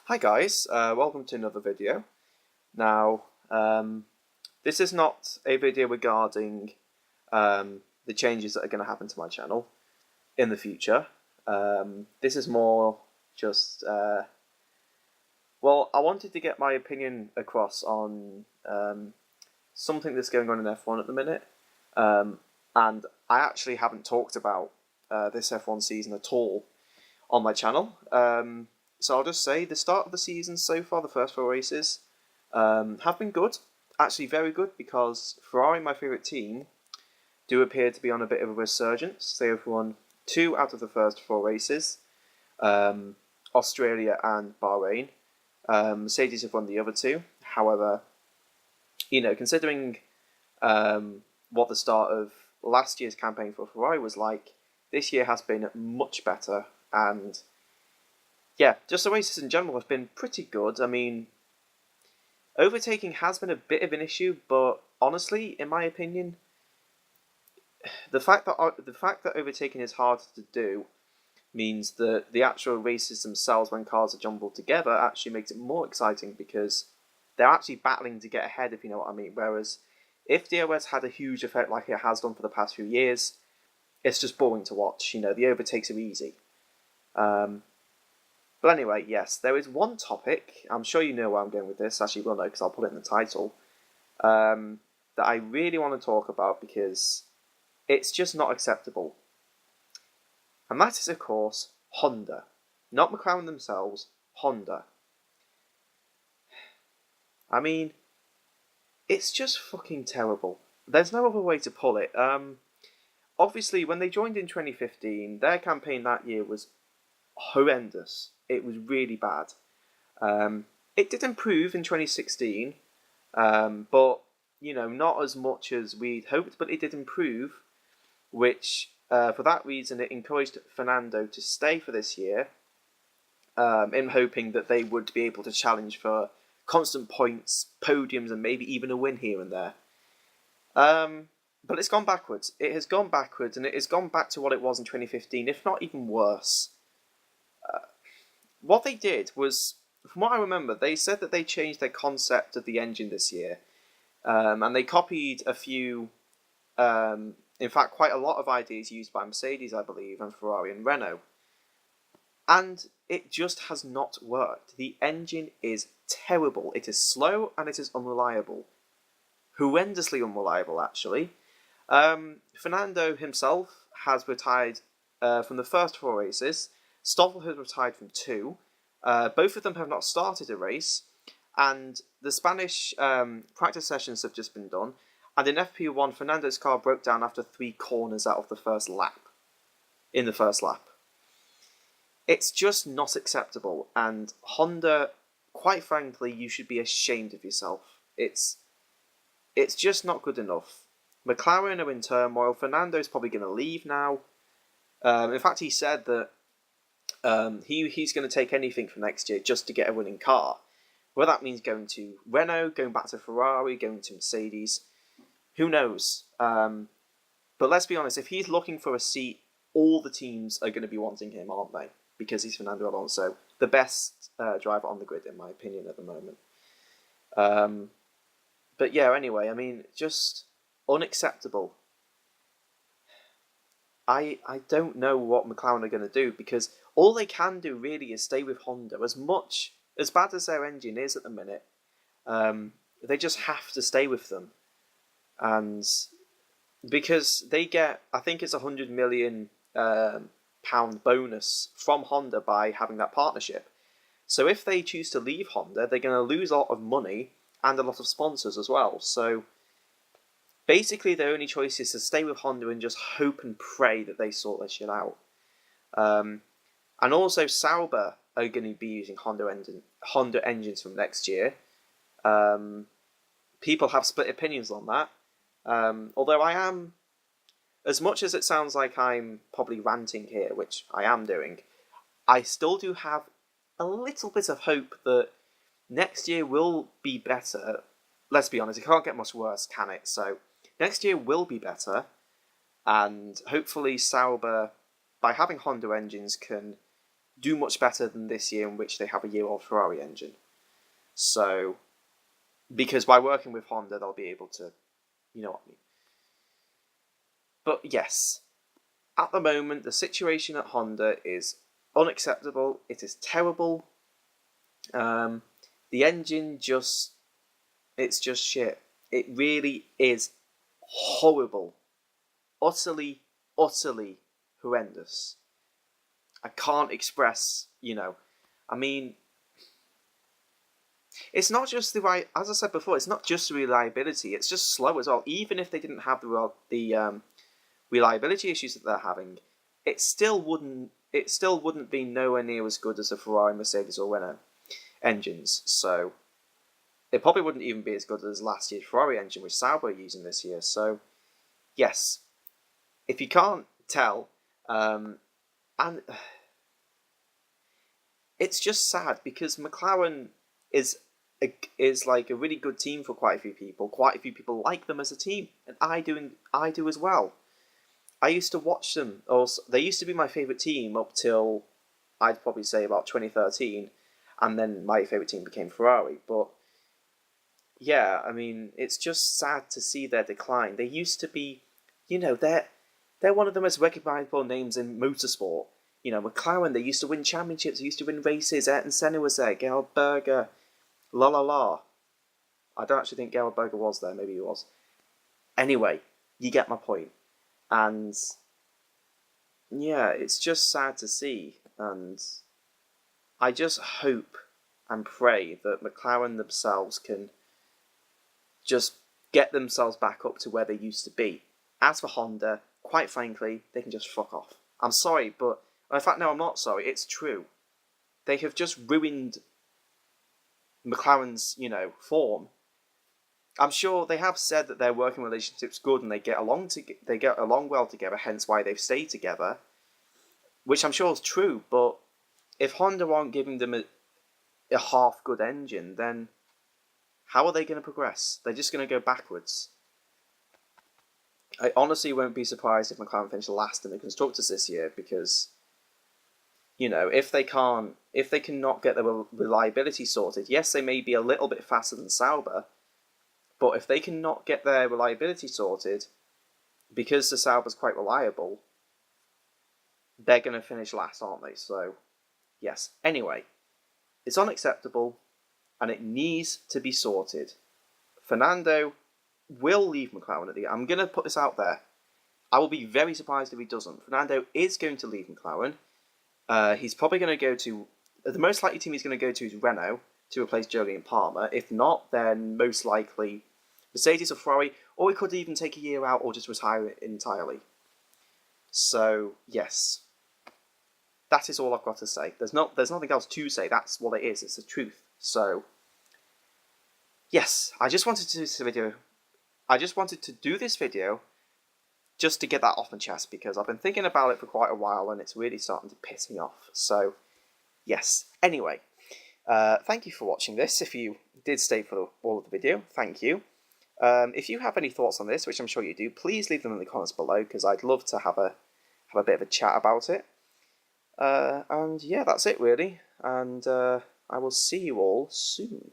Hi guys, welcome to another video. Now, this is not a video regarding the changes that are going to happen to my channel in the future. This is more just, well, I wanted to get my opinion across on something that's going on in F1 at the minute. And I actually haven't talked about this F1 season at all on my channel. So I'll just say the start of the season so far, the first four races, have been good. Actually very good, because Ferrari, my favourite team, do appear to be on a bit of a resurgence. They have won 2 out of the first 4 races, Australia and Bahrain. Mercedes have won the other 2. However, considering what the start of last year's campaign for Ferrari was like, this year has been much better, and yeah, just the races in general have been pretty good. I mean, overtaking has been a bit of an issue, but honestly, in my opinion, the fact that overtaking is hard to do means that the actual races themselves, when cars are jumbled together, actually makes it more exciting, because they're actually battling to get ahead, if you know what I mean. Whereas if DRS had a huge effect like it has done for the past few years, it's just boring to watch. The overtakes are easy. But anyway, yes, there is one topic, I'm sure you know where I'm going with this, actually you will know because I'll put it in the title, that I really want to talk about because it's just not acceptable. And that is, of course, Honda. Not McLaren themselves, Honda. I mean, it's just fucking terrible. There's no other way to pull it. Obviously, when they joined in 2015, their campaign that year was horrendous. It was really bad. It did improve in 2016, but not as much as we'd hoped. But it did improve, which for that reason it encouraged Fernando to stay for this year, in hoping that they would be able to challenge for constant points, podiums, and maybe even a win here and there. But it's gone backwards. It has gone backwards, and it has gone back to what it was in 2015, if not even worse. What they did was, from what I remember, they said that they changed their concept of the engine this year, and they copied a few, in fact, quite a lot of ideas used by Mercedes, I believe, and Ferrari and Renault. And it just has not worked. The engine is terrible. It is slow and it is unreliable. Horrendously unreliable, actually. Fernando himself has retired from the first 4 races. Stoffel has retired from 2. Both of them have not started a race. And the Spanish practice sessions have just been done. And in FP1, Fernando's car broke down after 3 corners out of the first lap. In the first lap. It's just not acceptable. And Honda, quite frankly, you should be ashamed of yourself. It's just not good enough. McLaren are in turmoil. Fernando's probably going to leave now. In fact, he said that he's going to take anything for next year just to get a winning car. Whether that means going to Renault, going back to Ferrari, going to Mercedes, who knows? But let's be honest, if he's looking for a seat, all the teams are going to be wanting him, aren't they? Because he's Fernando Alonso, the best driver on the grid, in my opinion, at the moment. But yeah, anyway, I mean, just unacceptable. I don't know what McLaren are going to do, because all they can do really is stay with Honda. As bad as their engine is at the minute, they just have to stay with them. And because they get, I think it's £100 million bonus from Honda by having that partnership. So if they choose to leave Honda, they're going to lose a lot of money and a lot of sponsors as well. So basically, their only choice is to stay with Honda and just hope and pray that they sort their shit out. And also, Sauber are going to be using Honda engines from next year. People have split opinions on that. Although I am, as much as it sounds like I'm probably ranting here, which I am doing, I still do have a little bit of hope that next year will be better. Let's be honest, it can't get much worse, can it? So next year will be better, and hopefully Sauber, by having Honda engines, can do much better than this year in which they have a year-old Ferrari engine. So, because by working with Honda, they'll be able to, you know what I mean. But yes, at the moment, the situation at Honda is unacceptable. It is terrible. The engine it's just shit. It really is horrible. Utterly, utterly horrendous. I can't express, I mean, it's not just as I said before, it's not just the reliability, it's just slow as well. Even if they didn't have the reliability issues that they're having, it still wouldn't be nowhere near as good as the Ferrari, Mercedes, or Renault engines. So it probably wouldn't even be as good as last year's Ferrari engine, which Sauber are using this year. So yes, if you can't tell, and it's just sad because McLaren is like a really good team for quite a few people. Quite a few people like them as a team, and I do as well. I used to watch them. Also, they used to be my favourite team up till I'd probably say about 2013, and then my favourite team became Ferrari. But yeah, I mean, it's just sad to see their decline. They used to be, they're one of the most recognisable names in motorsport. McLaren, they used to win championships, they used to win races. Ayrton Senna was there, Gerhard Berger, la. I don't actually think Gerhard Berger was there, maybe he was. Anyway, you get my point. And yeah, it's just sad to see. And I just hope and pray that McLaren themselves can just get themselves back up to where they used to be. As for Honda, quite frankly, they can just fuck off. I'm sorry, but in fact, no, I'm not sorry. It's true. They have just ruined McLaren's, form. I'm sure they have said that their working relationship's good and they get along well together. Hence why they've stayed together, which I'm sure is true. But if Honda aren't giving them a half good engine, then how are they going to progress? They're just going to go backwards. I honestly won't be surprised if McLaren finish last in the constructors this year because, if they cannot get their reliability sorted, yes, they may be a little bit faster than Sauber, but if they cannot get their reliability sorted, because the Sauber's quite reliable, they're going to finish last, aren't they? So, yes. Anyway, it's unacceptable, and it needs to be sorted. Fernando will leave McLaren at the end. I'm going to put this out there. I will be very surprised if he doesn't. Fernando is going to leave McLaren. He's probably going to go to... The most likely team he's going to go to is Renault to replace Jolyon Palmer. If not, then most likely Mercedes or Ferrari, or he could even take a year out or just retire it entirely. So, yes. That is all I've got to say. There's nothing else to say. That's what it is. It's the truth. So, yes, I just wanted to do this video just to get that off my chest because I've been thinking about it for quite a while and it's really starting to piss me off. So, yes. Anyway, thank you for watching this. If you did stay for all of the video, thank you. If you have any thoughts on this, which I'm sure you do, please leave them in the comments below because I'd love to have a bit of a chat about it. And yeah, that's it really. And I will see you all soon.